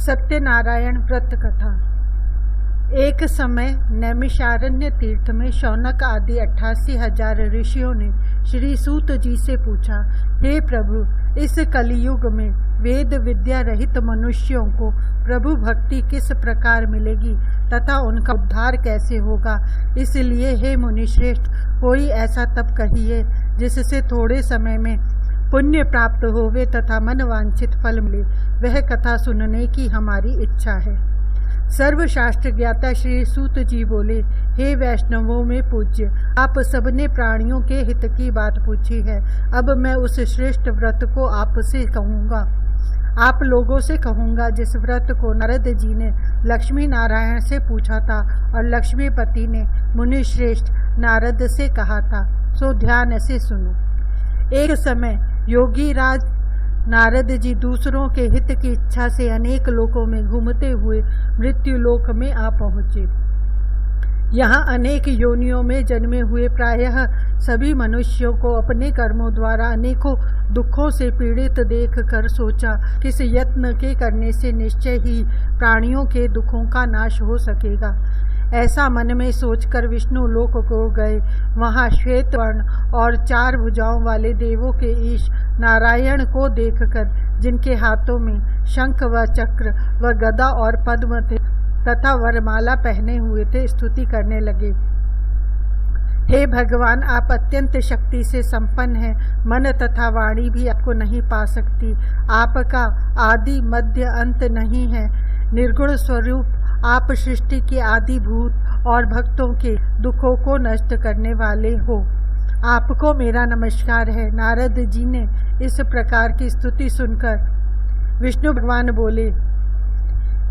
सत्यनारायण व्रत कथा। एक समय नैमिषारण्य तीर्थ में शौनक आदि 88,000 ऋषियों ने श्री सूत जी से पूछा, हे प्रभु, इस कलियुग में वेद विद्या रहित मनुष्यों को प्रभु भक्ति किस प्रकार मिलेगी तथा उनका उद्धार कैसे होगा। इसलिए हे मुनिश्रेष्ठ, कोई ऐसा तप कहिए जिससे थोड़े समय में पुण्य प्राप्त होवे तथा मन वांछित फल मिले। वह कथा सुनने की हमारी इच्छा है। सर्वशास्त्र ज्ञाता श्री सूत जी बोले, हे वैष्णवों में पूज्य, आप सबने प्राणियों के हित की बात पूछी है। अब मैं उस श्रेष्ठ व्रत को आपसे कहूँगा, आप लोगों से कहूँगा जिस व्रत को नारद जी ने लक्ष्मी नारायण से पूछा था और लक्ष्मीपति ने मुनि श्रेष्ठ नारद से कहा था। सो ध्यान से सुनो। एक समय योगी राज नारद जी दूसरों के हित की इच्छा से अनेक लोकों में घूमते हुए मृत्यु लोक में आ पहुँचे। यहाँ अनेक योनियों में जन्मे हुए प्रायः सभी मनुष्यों को अपने कर्मों द्वारा अनेकों दुखों से पीड़ित देख कर सोचा, किस यत्न के करने से निश्चय ही प्राणियों के दुखों का नाश हो सकेगा। ऐसा मन में सोचकर विष्णु लोक को गए। वहाँ श्वेत वर्ण और 4 भुजाओं वाले देवों के ईश नारायण को देखकर, जिनके हाथों में शंख व चक्र व गदा और पद्म थे तथा वरमाला पहने हुए थे, स्तुति करने लगे। हे भगवान, आप अत्यंत शक्ति से संपन्न हैं। मन तथा वाणी भी आपको नहीं पा सकती। आपका आदि मध्य अंत नहीं है। निर्गुण स्वरूप आप सृष्टि के आदि भूत और भक्तों के दुखों को नष्ट करने वाले हो। आपको मेरा नमस्कार है। नारद जी ने इस प्रकार की स्तुति सुनकर विष्णु भगवान बोले,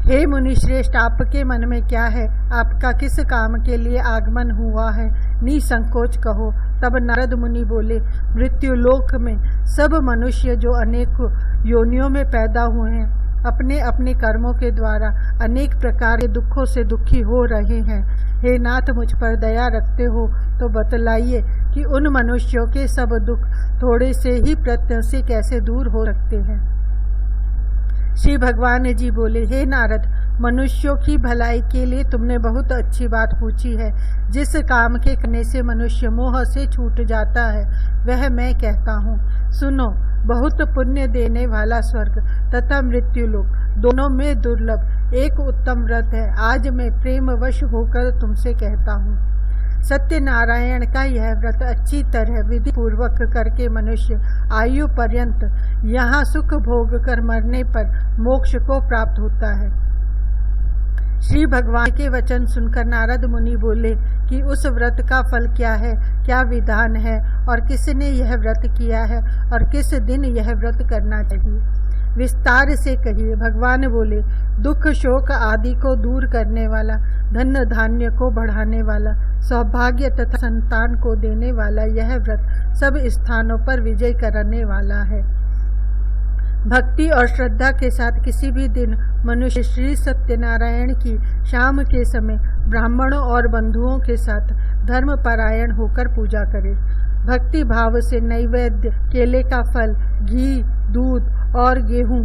हे मुनिश्रेष्ठ, आपके मन में क्या है? आपका किस काम के लिए आगमन हुआ है? निसंकोच कहो। तब नारद मुनि बोले, मृत्यु लोक में सब मनुष्य जो अनेक योनियों में पैदा हुए हैं, अपने अपने कर्मों के द्वारा अनेक प्रकार के दुखों से दुखी हो रहे हैं। हे नाथ, मुझ पर दया रखते हो तो बतलाइए कि उन मनुष्यों के सब दुख थोड़े से ही प्रयत्न से कैसे दूर हो सकते हैं। श्री भगवान जी बोले, हे नारद, मनुष्यों की भलाई के लिए तुमने बहुत अच्छी बात पूछी है। जिस काम के करने से मनुष्य मोह से छूट जाता है वह मैं कहता हूँ। सुनो, बहुत पुण्य देने वाला स्वर्ग तथा मृत्यु लोक दोनों में दुर्लभ एक उत्तम व्रत है। आज मैं प्रेमवश होकर तुमसे कहता हूँ। सत्यनारायण का यह व्रत अच्छी तरह विधि पूर्वक करके मनुष्य आयु पर्यंत यहाँ सुख भोग कर मरने पर मोक्ष को प्राप्त होता है। श्री भगवान के वचन सुनकर नारद मुनि बोले कि उस व्रत का फल क्या है, क्या विधान है और किसने यह व्रत किया है और किस दिन यह व्रत करना चाहिए, विस्तार से कहिए। भगवान बोले, दुख शोक आदि को दूर करने वाला, धन धान्य को बढ़ाने वाला, सौभाग्य तथा संतान को देने वाला यह व्रत सब स्थानों पर विजय करने वाला है। भक्ति और श्रद्धा के साथ किसी भी दिन मनुष्य श्री सत्यनारायण की शाम के समय ब्राह्मणों और बंधुओं के साथ धर्म परायण होकर पूजा करे। भक्ति भाव से नैवेद्य, केले का फल, घी, दूध और गेहूं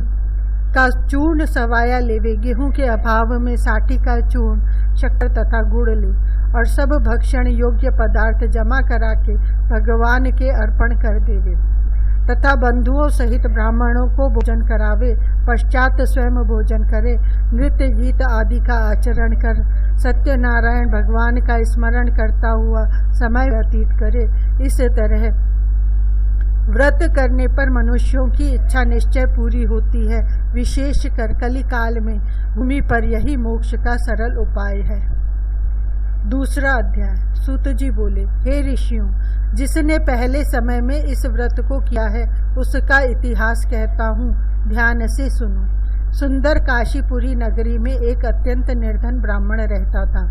का चूर्ण सवाया लेवे। गेहूं के अभाव में साठी का चूर्ण, शक्कर तथा गुड़ ले और सब भक्षण योग्य पदार्थ जमा करा के भगवान के अर्पण कर देवे तथा बंधुओं सहित ब्राह्मणों को भोजन करावे। पश्चात स्वयं भोजन करे, नृत्य गीत आदि का आचरण कर सत्यनारायण भगवान का स्मरण करता हुआ समय व्यतीत करे। इस तरह व्रत करने पर मनुष्यों की इच्छा निश्चय पूरी होती है। विशेषकर कली काल में भूमि पर यही मोक्ष का सरल उपाय है। दूसरा अध्याय। सूत जी बोले, हे ऋषियों, जिसने पहले समय में इस व्रत को किया है उसका इतिहास कहता हूँ, ध्यान से सुनो। सुंदर काशीपुरी नगरी में एक अत्यंत निर्धन ब्राह्मण रहता था।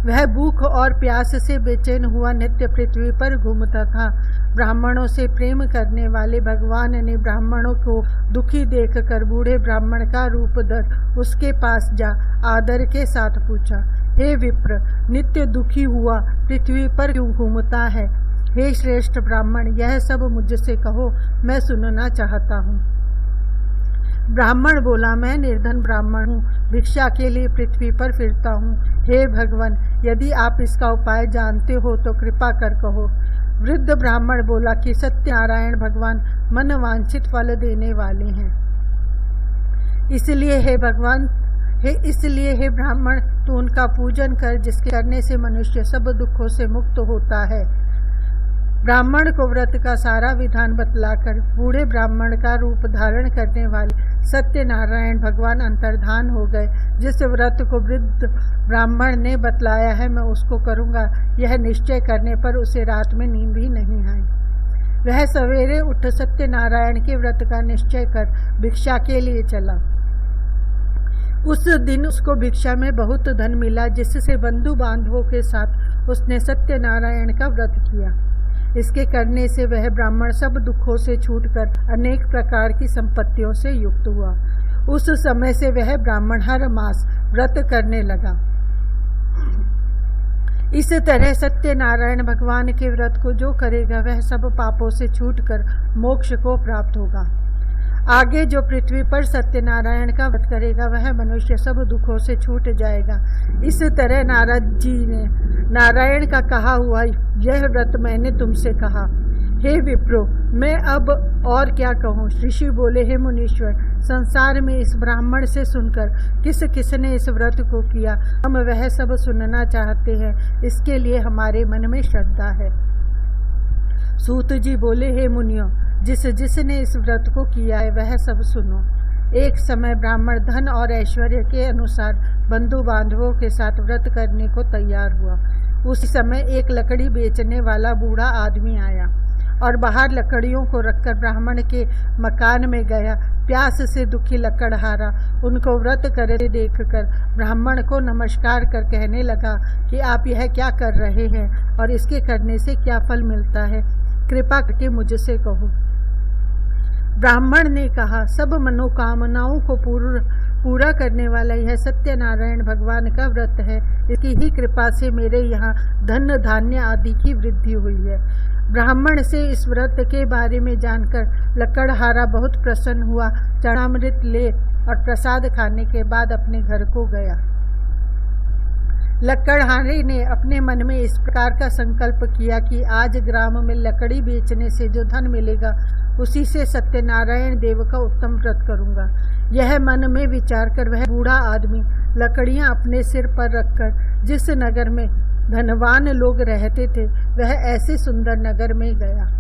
वह भूख और प्यास से बेचैन हुआ नित्य पृथ्वी पर घूमता था। ब्राह्मणों से प्रेम करने वाले भगवान ने ब्राह्मणों को दुखी देखकर बूढ़े ब्राह्मण का रूप धर उसके पास जा आदर के साथ पूछा, हे विप्र, नित्य दुखी हुआ पृथ्वी पर क्यों घूमता है? हे श्रेष्ठ ब्राह्मण, यह सब मुझसे कहो, मैं सुनना चाहता हूँ। ब्राह्मण बोला, मैं निर्धन ब्राह्मण हूँ, भिक्षा के लिए पृथ्वी पर फिरता हूँ। हे भगवान, यदि आप इसका उपाय जानते हो तो कृपा कर कहो। वृद्ध ब्राह्मण बोला कि सत्यनारायण भगवान मन वांछित फल देने वाले हैं, इसलिए हे ब्राह्मण, तू उनका पूजन कर, जिसके करने से मनुष्य सब दुखों से मुक्त होता है। ब्राह्मण को व्रत का सारा विधान बतलाकर बूढ़े ब्राह्मण का रूप धारण करने वाले सत्यनारायण भगवान अंतर्धान हो गए। जिस व्रत को वृद्ध ब्राह्मण ने बतलाया है मैं उसको करूँगा, यह निश्चय करने पर उसे रात में नींद भी नहीं आई। वह सवेरे उठ सत्यनारायण के व्रत का निश्चय कर भिक्षा के लिए चला। उस दिन उसको भिक्षा में बहुत धन मिला, जिससे बंधु बांधवों के साथ उसने सत्यनारायण का व्रत किया। इसके करने से वह ब्राह्मण सब दुखों से छूटकर अनेक प्रकार की संपत्तियों से युक्त हुआ। उस समय से वह ब्राह्मण हर मास व्रत करने लगा। इस तरह सत्यनारायण भगवान के व्रत को जो करेगा वह सब पापों से छूटकर मोक्ष को प्राप्त होगा। आगे जो पृथ्वी पर सत्यनारायण का व्रत करेगा वह मनुष्य सब दुखों से छूट जाएगा। इस तरह नारद जी ने नारायण का कहा हुआ यह व्रत मैंने तुमसे कहा। हे विप्रो, मैं अब और क्या कहूँ। ऋषि बोले, हे मुनीश्वर, संसार में इस ब्राह्मण से सुनकर किस किसने इस व्रत को किया, हम वह सब सुनना चाहते हैं, इसके लिए हमारे मन में श्रद्धा है। सूत जी बोले, हे मुनियों, जिसने इस व्रत को किया है वह सब सुनो। एक समय ब्राह्मण धन और ऐश्वर्य के अनुसार बंधु बांधवों के साथ व्रत करने को तैयार हुआ। उस समय एक लकड़ी बेचने वाला बूढ़ा आदमी आया और बाहर लकड़ियों को रखकर ब्राह्मण के मकान में गया। प्यास से दुखी लकड़हारा उनको व्रत करते देखकर ब्राह्मण को नमस्कार कर कहने लगा कि आप यह क्या कर रहे हैं और इसके करने से क्या फल मिलता है, कृपा करके मुझसे कहो। ब्राह्मण ने कहा, सब मनोकामनाओं को पूरा करने वाला यह सत्यनारायण भगवान का व्रत है। इसकी ही कृपा से मेरे यहाँ धन धान्य आदि की वृद्धि हुई है। ब्राह्मण से इस व्रत के बारे में जानकर लकड़हारा बहुत प्रसन्न हुआ। चरणामृत ले और प्रसाद खाने के बाद अपने घर को गया। लकड़हारे ने अपने मन में इस प्रकार का संकल्प किया कि आज ग्राम में लकड़ी बेचने से जो धन मिलेगा उसी से सत्यनारायण देव का उत्तम व्रत करूंगा। यह मन में विचार कर वह बूढ़ा आदमी लकड़ियां अपने सिर पर रखकर जिस नगर में धनवान लोग रहते थे वह ऐसे सुंदर नगर में गया।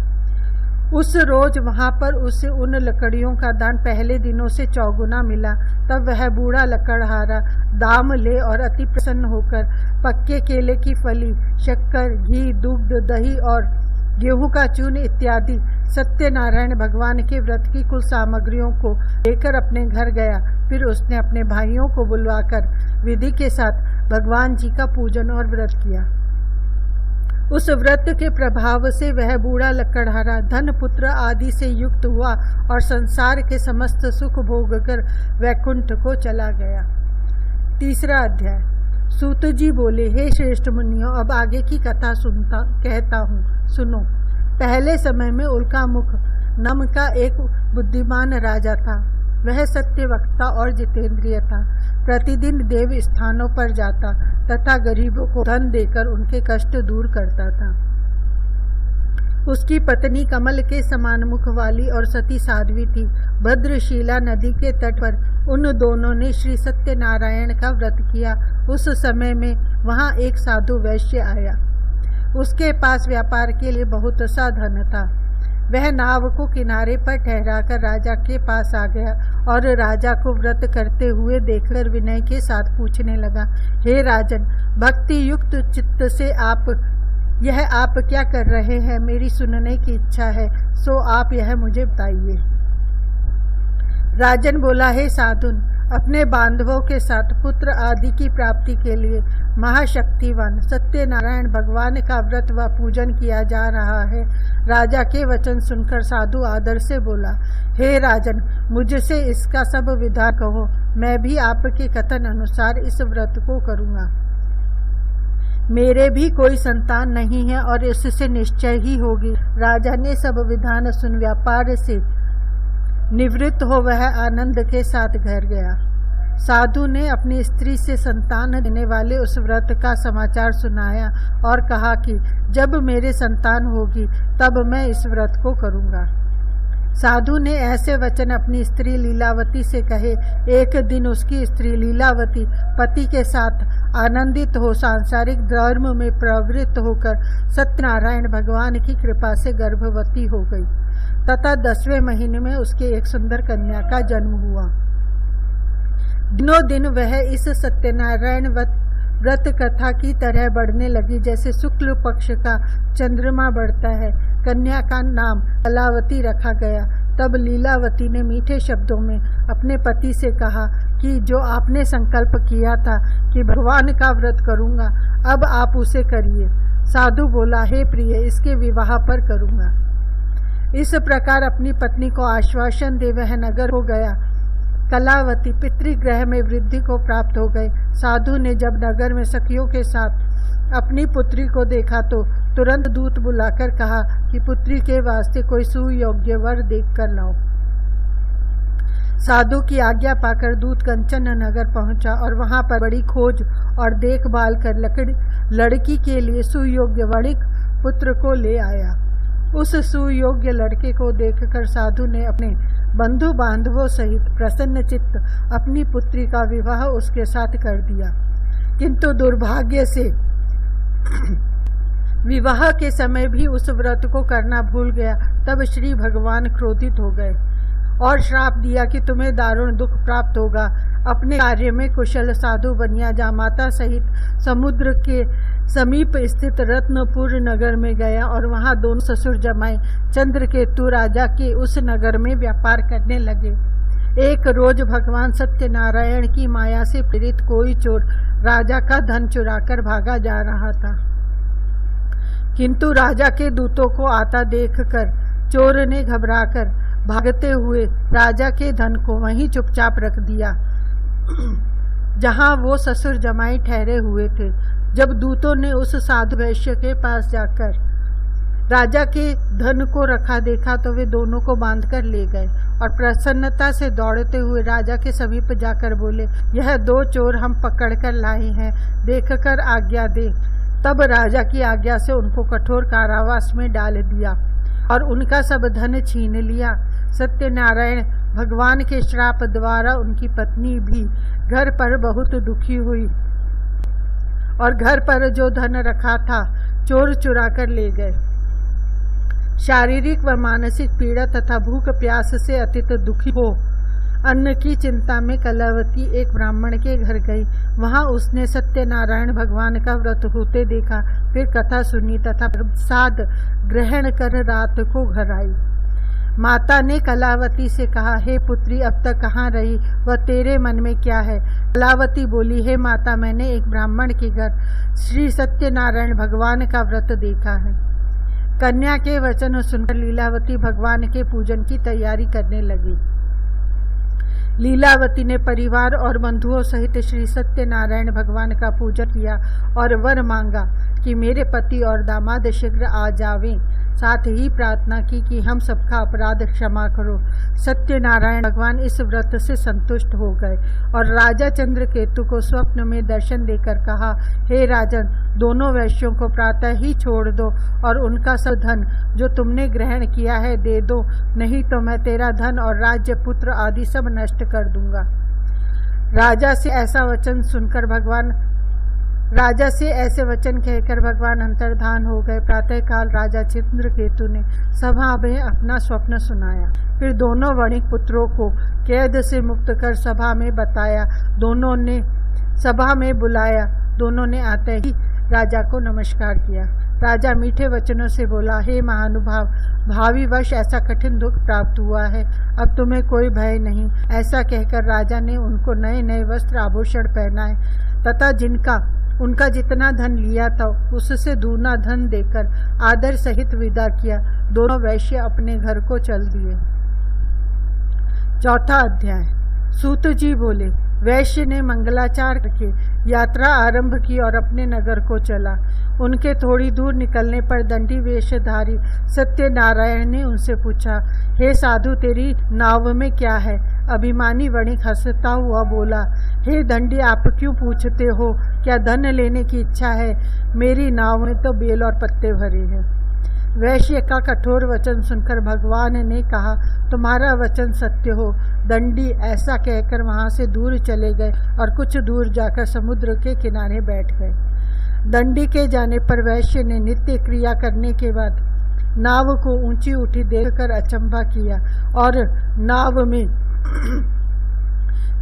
उस रोज वहां पर उसे उन लकड़ियों का दान पहले दिनों से चौगुना मिला। तब वह बूढ़ा लकड़हारा दाम ले और अति प्रसन्न होकर पक्के केले की फली, शक्कर, घी, दुग्ध, दही और गेहूं का चूर्ण इत्यादि सत्यनारायण भगवान के व्रत की कुल सामग्रियों को लेकर अपने घर गया। फिर उसने अपने भाइयों को बुलवाकर विधि के साथ भगवान जी का पूजन और व्रत किया। उस व्रत के प्रभाव से वह बूढ़ा लकड़हारा धन पुत्र आदि से युक्त हुआ और संसार के समस्त सुख भोग कर वैकुंठ को चला गया। तीसरा अध्याय। सूत जी बोले, हे श्रेष्ठ मुनियों, अब आगे की कथा कहता हूँ, सुनो। पहले समय में उल्कामुख नाम का एक बुद्धिमान राजा था। वह सत्यवक्ता और जितेंद्रिय था। प्रतिदिन देव स्थानों पर जाता तथा गरीबों को धन देकर उनके कष्ट दूर करता था। उसकी पत्नी कमल के समान मुख वाली और सती साध्वी थी। भद्रशिला नदी के तट पर उन दोनों ने श्री सत्यनारायण का व्रत किया। उस समय में वहां एक साधु वैश्य आया। उसके पास व्यापार के लिए बहुत सा धन था। वह नाव को किनारे पर ठहराकर राजा के पास आ गया और राजा को व्रत करते हुए देखकर विनय के साथ पूछने लगा, हे राजन, भक्ति युक्त चित्त से आप क्या कर रहे हैं? मेरी सुनने की इच्छा है, सो आप यह मुझे बताइए। राजन बोला, हे साधुन, अपने बांधवों के साथ पुत्र आदि की प्राप्ति के लिए महाशक्तिवान सत्यनारायण भगवान का व्रत व पूजन किया जा रहा है। राजा के वचन सुनकर साधु आदर से बोला, हे राजन, मुझसे इसका सब विधान कहो, मैं भी आपके कथन अनुसार इस व्रत को करूँगा। मेरे भी कोई संतान नहीं है और इससे निश्चय ही होगी। राजा ने सब विधान सुन व्यापार से निवृत्त हो वह आनंद के साथ घर गया। साधु ने अपनी स्त्री से संतान देने वाले उस व्रत का समाचार सुनाया और कहा कि जब मेरे संतान होगी तब मैं इस व्रत को करूँगा। साधु ने ऐसे वचन अपनी स्त्री लीलावती से कहे। एक दिन उसकी स्त्री लीलावती पति के साथ आनंदित हो सांसारिक धर्म में प्रवृत्त होकर सत्यनारायण भगवान की कृपा से गर्भवती हो गई तथा 10वें महीने में उसके एक सुंदर कन्या का जन्म हुआ। दिनों दिन वह इस सत्यनारायण व्रत कथा की तरह बढ़ने लगी जैसे शुक्ल पक्ष का चंद्रमा बढ़ता है। कन्या का नाम कलावती रखा गया। तब लीलावती ने मीठे शब्दों में अपने पति से कहा कि जो आपने संकल्प किया था कि भगवान का व्रत करूंगा, अब आप उसे करिए। साधु बोला, हे प्रिय, इसके विवाह पर करूंगा। इस प्रकार अपनी पत्नी को आश्वासन दे वह नगर हो गया। कलावती पितृगृह में वृद्धि को प्राप्त हो गई। साधु ने जब नगर में सखियों के साथ अपनी पुत्री को देखा तो तुरंत दूत बुलाकर कहा कि पुत्री के वास्ते कोई सुयोग्य वर देख कर लाओ। साधु की आज्ञा पाकर दूत कंचन नगर पहुंचा और वहां पर बड़ी खोज और देखभाल कर लड़की के लिए सुयोग्य वणिक पुत्र को ले आया। उस सुयोग्य लड़के को देखकर साधु ने अपने बंधु बांधवों सहित प्रसन्न चित्त अपनी पुत्री का विवाह उसके साथ कर दिया। किंतु दुर्भाग्य से विवाह के समय भी उस व्रत को करना भूल गया। तब श्री भगवान क्रोधित हो गए और श्राप दिया कि तुम्हें दारुण दुख प्राप्त होगा। अपने कार्य में कुशल साधु बनिया जामाता सहित समुद्र के समीप स्थित रत्नपुर नगर में गया और वहां दोनों ससुर जमाई चंद्रकेतु राजा के उस नगर में व्यापार करने लगे। एक रोज भगवान सत्यनारायण की माया से प्रेरित कोई चोर राजा का धन चुराकर भागा जा रहा था, किंतु राजा के दूतों को आता देखकर चोर ने घबराकर भागते हुए राजा के धन को वहीं चुपचाप रख दिया जहां वो ससुर जमाई ठहरे हुए थे। जब दूतों ने उस साधु वैश्य के पास जाकर राजा के धन को रखा देखा तो वे दोनों को बांधकर ले गए और प्रसन्नता से दौड़ते हुए राजा के समीप जाकर बोले, यह 2 चोर हम पकड़कर लाए हैं, देखकर आज्ञा दे। तब राजा की आज्ञा से उनको कठोर कारावास में डाल दिया और उनका सब धन छीन लिया। सत्यनारायण भगवान के श्राप द्वारा उनकी पत्नी भी घर पर बहुत दुखी हुई और घर पर जो धन रखा था चोर चुरा कर ले गए। शारीरिक व मानसिक पीड़ा तथा भूख प्यास से अत्यंत दुखी हो अन्न की चिंता में कलावती एक ब्राह्मण के घर गई। वहां उसने सत्यनारायण भगवान का व्रत होते देखा, फिर कथा सुनी तथा प्रसाद ग्रहण कर रात को घर आई। माता ने कलावती से कहा, हे पुत्री, अब तक कहाँ रही वह तेरे मन में क्या है? कलावती बोली, हे माता, मैंने एक ब्राह्मण के घर श्री सत्यनारायण भगवान का व्रत देखा है। कन्या के वचन सुनकर लीलावती भगवान के पूजन की तैयारी करने लगी। लीलावती ने परिवार और बंधुओं सहित श्री सत्यनारायण भगवान का पूजन किया और वर मांगा कि मेरे पति और दामाद शीघ्र आ जावें। साथ ही प्रार्थना की कि हम सबका अपराध क्षमा करो। सत्यनारायण भगवान इस व्रत से संतुष्ट हो गए और राजा चंद्रकेतु को स्वप्न में दर्शन देकर कहा, हे राजन, दोनों वैश्यों को प्रातः ही छोड़ दो और उनका सब धन जो तुमने ग्रहण किया है दे दो, नहीं तो मैं तेरा धन और राज्य, पुत्र आदि सब नष्ट कर दूंगा। राजा से ऐसे वचन कहकर भगवान अंतर्धान हो गए। प्रातःकाल राजा चंद्रकेतु ने सभा में अपना स्वप्न सुनाया, फिर दोनों वणिक पुत्रों को कैद से मुक्त कर सभा में बताया। दोनों ने सभा में बुलाया। दोनों ने आते ही राजा को नमस्कार किया। राजा मीठे वचनों से बोला, हे महानुभाव, भावी वर्ष ऐसा कठिन दुख प्राप्त हुआ है, अब तुम्हें कोई भय नहीं। ऐसा कहकर राजा ने उनको नए नए वस्त्र आभूषण पहनाए तथा उनका जितना धन लिया था उससे दूना धन देकर आदर सहित विदा किया। दोनों वैश्य अपने घर को चल दिए। 4था अध्याय। सूत जी बोले, वैश्य ने मंगलाचार करके यात्रा आरंभ की और अपने नगर को चला। उनके थोड़ी दूर निकलने पर दंडी वेशधारी सत्यनारायण ने उनसे पूछा, हे साधु, तेरी नाव में क्या है? अभिमानी वणिक हंसता हुआ बोला, हे दंडी, आप क्यों पूछते हो? क्या धन लेने की इच्छा है? मेरी नाव में तो बेल और पत्ते भरे हैं। वैश्य का कठोर वचन सुनकर भगवान ने कहा, तुम्हारा वचन सत्य हो। दंडी ऐसा कहकर वहां से दूर चले गए और कुछ दूर जाकर समुद्र के किनारे बैठ गए। दंडी के जाने पर वैश्य ने नित्य क्रिया करने के बाद नाव को ऊंची उठी देखकर अचंभा किया और नाव में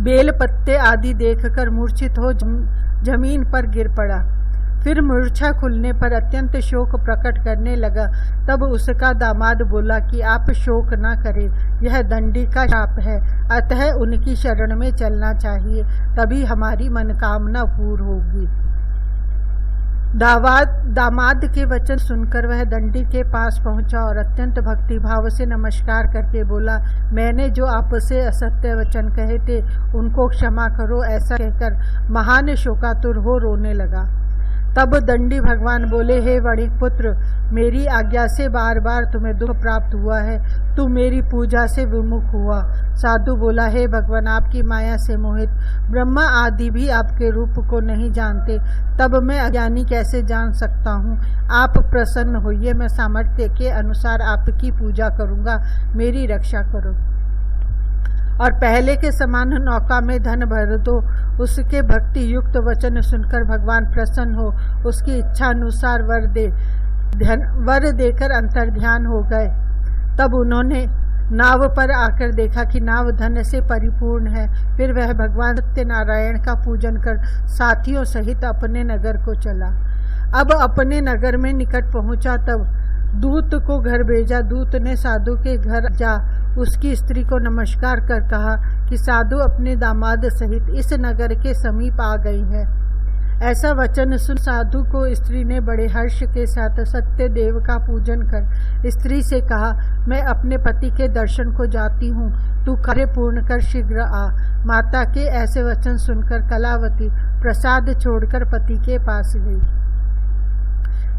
बेल पत्ते आदि देखकर मूर्छित हो जमीन पर गिर पड़ा। फिर मूर्छा खुलने पर अत्यंत शोक प्रकट करने लगा। तब उसका दामाद बोला कि आप शोक न करें, यह दंडी का शाप है, अतः उनकी शरण में चलना चाहिए, तभी हमारी मनोकामना पूर्ण होगी। दामाद के वचन सुनकर वह दंडी के पास पहुंचा और अत्यंत भक्तिभाव से नमस्कार करके बोला, मैंने जो आपसे असत्य वचन कहे थे उनको क्षमा करो। ऐसा कहकर महान शोकातुर हो रोने लगा। तब दंडी भगवान बोले, हे वणिक पुत्र, मेरी आज्ञा से बार बार तुम्हें दुख प्राप्त हुआ है, तू मेरी पूजा से विमुख हुआ। साधु बोला, हे भगवान, आपकी माया से मोहित ब्रह्मा आदि भी आपके रूप को नहीं जानते, तब मैं अज्ञानी कैसे जान सकता हूँ? आप प्रसन्न होइए, मैं सामर्थ्य के अनुसार आपकी पूजा करूँगा, मेरी रक्षा करो और पहले के समान नौका में धन भर दो। उसके भक्ति युक्त वचन सुनकर भगवान प्रसन्न हो उसकी इच्छा अनुसार वर देकर अंतर्ध्यान हो गए। तब उन्होंने नाव पर आकर देखा कि नाव धन से परिपूर्ण है। फिर वह भगवान सत्यनारायण का पूजन कर साथियों सहित अपने नगर को चला। अब अपने नगर में निकट पहुंचा तब दूत को घर भेजा। दूत ने साधु के घर जा उसकी स्त्री को नमस्कार कर कहा कि साधु अपने दामाद सहित इस नगर के समीप आ गई है। ऐसा वचन सुन साधु को स्त्री ने बड़े हर्ष के साथ सत्य देव का पूजन कर स्त्री से कहा, मैं अपने पति के दर्शन को जाती हूँ, तू कार्य पूर्ण कर शीघ्र आ। माता के ऐसे वचन सुनकर कलावती प्रसाद छोड़कर पति के पास गई।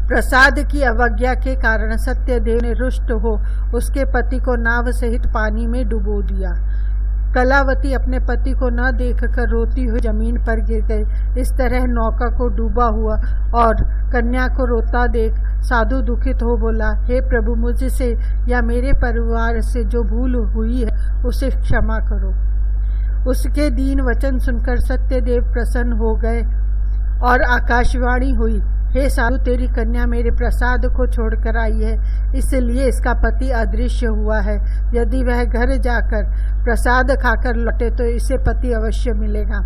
प्रसाद की अवज्ञा के कारण सत्यदेव ने रुष्ट हो उसके पति को नाव सहित पानी में डुबो दिया। कलावती अपने पति को न देखकर रोती हुई जमीन पर गिर गई। इस तरह नौका को डूबा हुआ और कन्या को रोता देख साधु दुखित हो बोला, हे प्रभु, मुझसे या मेरे परिवार से जो भूल हुई है उसे क्षमा करो। उसके दीन वचन सुनकर सत्यदेव प्रसन्न हो गए और आकाशवाणी हुई, हे साधु, तेरी कन्या मेरे प्रसाद को छोड़कर आई है, इसलिए इसका पति अदृश्य हुआ है। यदि वह घर जाकर प्रसाद खाकर लौटे तो इसे पति अवश्य मिलेगा।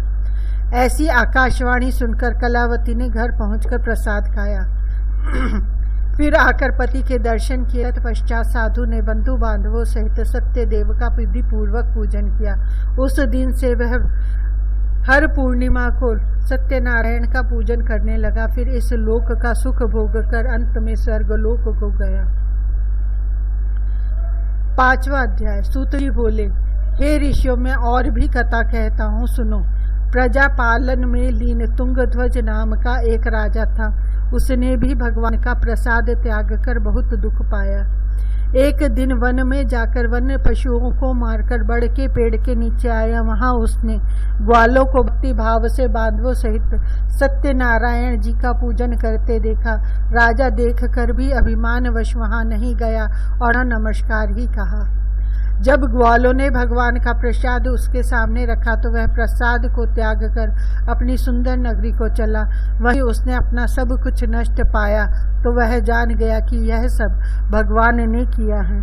ऐसी आकाशवाणी सुनकर कलावती ने घर पहुंचकर प्रसाद खाया। फिर आकर पति के दर्शन किए। तत्पश्चात साधु ने बंधु बांधवों सहित सत्यदेव का विधि पूर्वक पूजन किया। उस दिन से वह हर पूर्णिमा को सत्यनारायण का पूजन करने लगा। फिर इस लोक का सुख भोग कर अंत में स्वर्गलोक को गया। 5वां अध्याय। सूत जी बोले, हे ऋषियों, मैं और भी कथा कहता हूँ, सुनो। प्रजा पालन में लीन तुंगध्वज नाम का एक राजा था। उसने भी भगवान का प्रसाद त्याग कर बहुत दुख पाया। एक दिन वन में जाकर वन्य पशुओं को मारकर बड़ के पेड़ के नीचे आया। वहां उसने ग्वालों को भक्ति भाव से बांधवों सहित सत्यनारायण जी का पूजन करते देखा। राजा देखकर भी अभिमानवश वहां नहीं गया और नमस्कार ही कहा। जब ग्वालों ने भगवान का प्रसाद उसके सामने रखा तो वह प्रसाद को त्याग कर अपनी सुंदर नगरी को चला। वहीं उसने अपना सब कुछ नष्ट पाया तो वह जान गया कि यह सब भगवान ने किया है।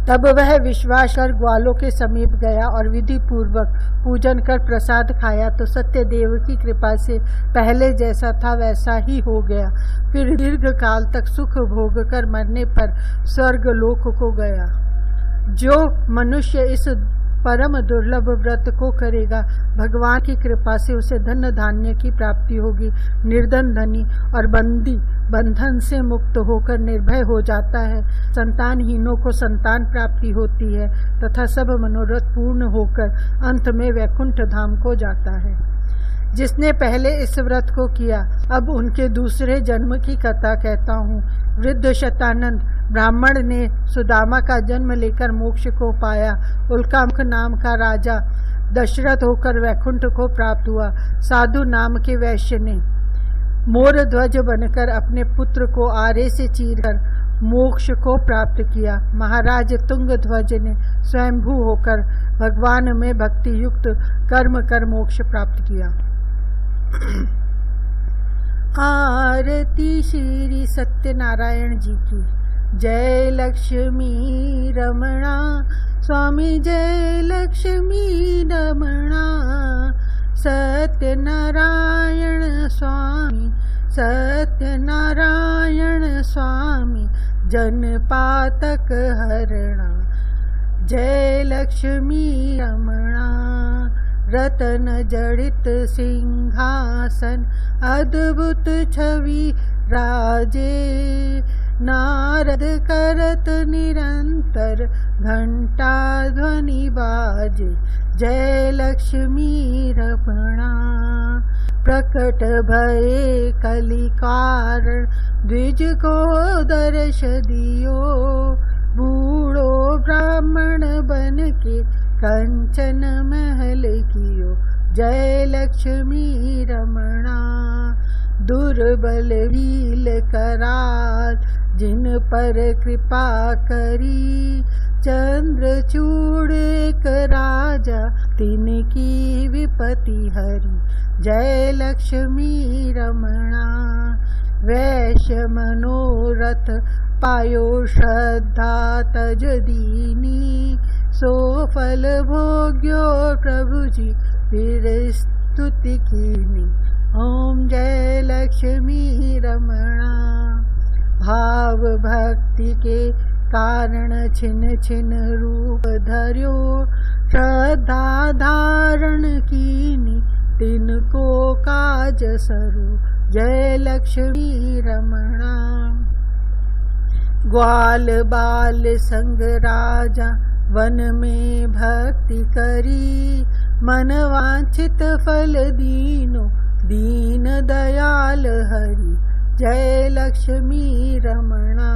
तब वह विश्वास कर ग्वालों के समीप गया और विधि पूर्वक पूजन कर प्रसाद खाया तो सत्यदेव की कृपा से पहले जैसा था वैसा ही हो गया। फिर दीर्घ काल तक सुख भोग कर मरने पर स्वर्गलोक को गया। जो मनुष्य इस परम दुर्लभ व्रत को करेगा, भगवान की कृपा से उसे धन धान्य की प्राप्ति होगी। निर्धन धनी और बंदी बंधन से मुक्त होकर निर्भय हो जाता है। संतानहीनों को संतान प्राप्ति होती है तथा सब मनोरथ पूर्ण होकर अंत में वैकुंठ धाम को जाता है। जिसने पहले इस व्रत को किया, अब उनके दूसरे जन्म की कथा कहता हूँ। वृद्ध शतानंद ब्राह्मण ने सुदामा का जन्म लेकर मोक्ष को पाया। उल्कामुख नाम का राजा दशरथ होकर वैकुंठ को प्राप्त हुआ। साधु नाम के वैश्य ने मोर ध्वज बनकर अपने पुत्र को आरे से चीरकर मोक्ष को प्राप्त किया। महाराज तुंग ध्वज ने स्वयंभू होकर भगवान में भक्ति युक्त कर्म कर मोक्ष प्राप्त किया। आरती श्री सत्यनारायण जी की। जय लक्ष्मी रमणा स्वामी, जय लक्ष्मी रमणा। सत्यनारायण स्वामी, सत्यनारायण स्वामी, जनपातक हरणा। जय लक्ष्मी रमणा। रतन जड़ित सिंहासन, अद्भुत छवि राजे। नारद करत निरंतर, घंटा ध्वनि बाजे। जय लक्ष्मी रमणा। प्रकट भये कलि कारण, द्विज को दर्श दियो। बूढ़ो ब्राह्मण बन के, कंचन महल कियो। जय लक्ष्मी रमणा। दुर्बल वील कराल, जिन पर कृपा करी। चंद्रचूड़ एक राजा, तिनकी विपति हरी। जय लक्ष्मी रमणा। वैश्य मनोरथ पायो, श्रद्धा तज दीनी। सो फल भोग्यो प्रभु जी, फिर स्तुति कीनी। ओम जय लक्ष्मी रमणा। भाव भक्ति के कारण छिन छिन रूप धर्यो। श्रद्धा धारण कीनी, तिनको काज सरू। जय लक्ष्मी रमणा। ग्वाल बाल संग राजा, वन में भक्ति करी। मन वांछित फल दीनो, दीन दयाल हरि। जय लक्ष्मी रमणा।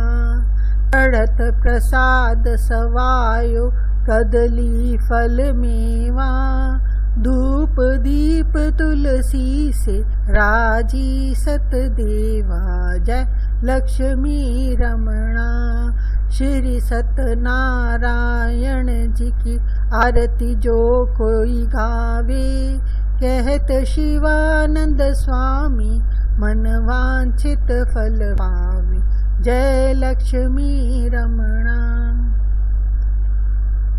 चढ़त प्रसाद सवायो, कदली फल मेवा। धूप दीप तुलसी से, राजी सत देवा। जय लक्ष्मी रमणा। श्री सत्यनारायण जी की आरती जो कोई गावे। कहत शिवानंद स्वामी, मन वांछित फल पावे। जय लक्ष्मी रमणा।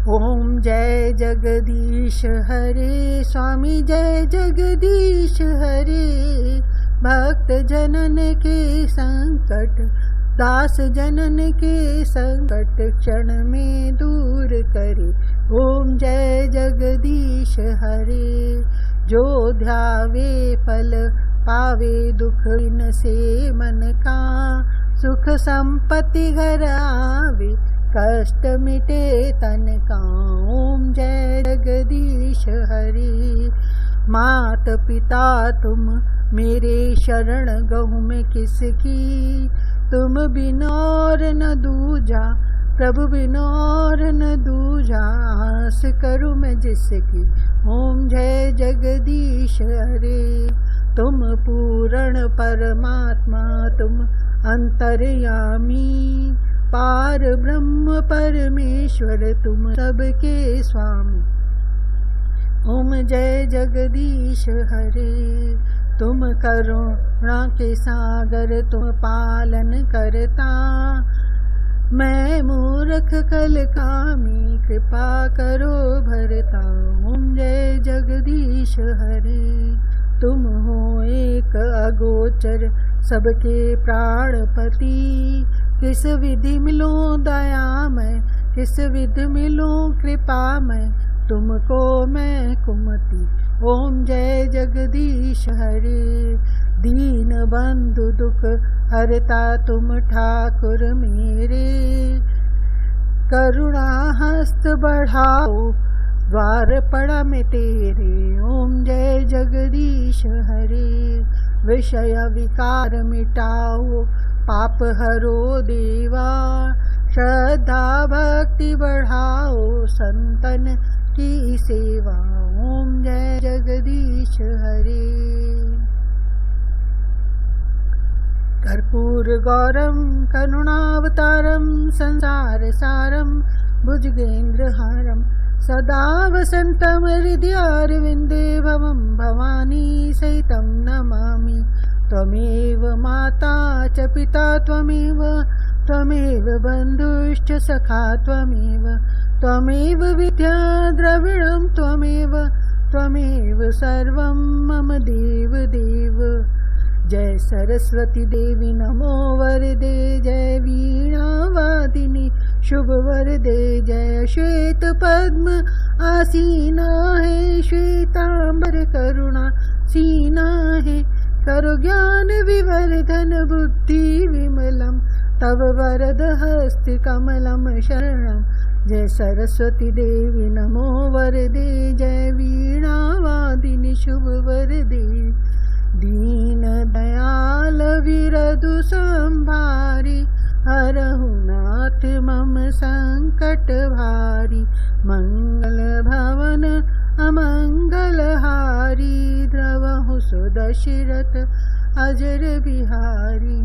ओम जय जगदीश हरे स्वामी, जय जगदीश हरे। भक्त जनन के संकट, दास जनन के संकट, क्षण में दूर करे। ओम जय जगदीश हरे। जो ध्यावे फल पावे, दुख इन से मन का। सुख संपत्ति घर आवे, कष्ट मिटे तन का। ओम जय जगदीश हरे। मात पिता तुम मेरे शरण, गहूँ में किसकी। तुम बिन और न दूजा, प्रभु बिन और न दूजा। आस करूँ मैं जिसकी। ओम जय जगदीश हरे। तुम पूर्ण परमात्मा, तुम अंतर्यामी। पार ब्रह्म परमेश्वर, तुम सबके स्वामी। ओम जय जगदीश हरे। तुम करुणा के सागर, तुम पालन करता। मैं मूर्ख कल कामी, कृपा करो भरता। ओम जय जगदीश हरे। तुम हो एक अगोचर, सबके प्राणपति। किस विधि मिलो दया मैं, किस विधि मिलो कृपा मैं। तुमको मैं कुमति। ओम जय जगदीश हरे। दीन बंधु दुख हरता तुम ठाकुर मेरे। करुणा हस्त बढ़ाओ द्वार पड़ा में तेरे। ओम जय जगदीश हरे। विषय विकार मिटाओ पाप हरो देवा। श्रद्धा भक्ति बढ़ाओ संतन की सेवा। ओम जय जगदीश हरे। कर्पूर गौरम करुणावतारम संसार सारम भुजगेन्द्रहारम सदा वसंतम हृदयारविंदे भवं भवानी सहितं नमामि। त्वमेव माता च पिता त्वमेव बन्धुश्च सखा त्वमेव विद्या द्रविणं त्वमेव सर्वं मम देव। जय सरस्वती देवी नमो वरदे। जय वीणा वादिनी शुभ वरदे। जय श्वेत पद्म आसीना है। श्वेतांबर करुणा सीना है। करो ज्ञान विवर्धन बुद्धि विमलम तव वरद हस्त कमलम शरणम। जय सरस्वती देवी नमो वरदे। जय वीणा वादिनी शुभ वरदे। दीन दयाल विरधु संभारी हरहु नाथ मम संकट भारी। मंगल भवन अमंगल हारी द्रवहु सुदशरथ अजर बिहारी।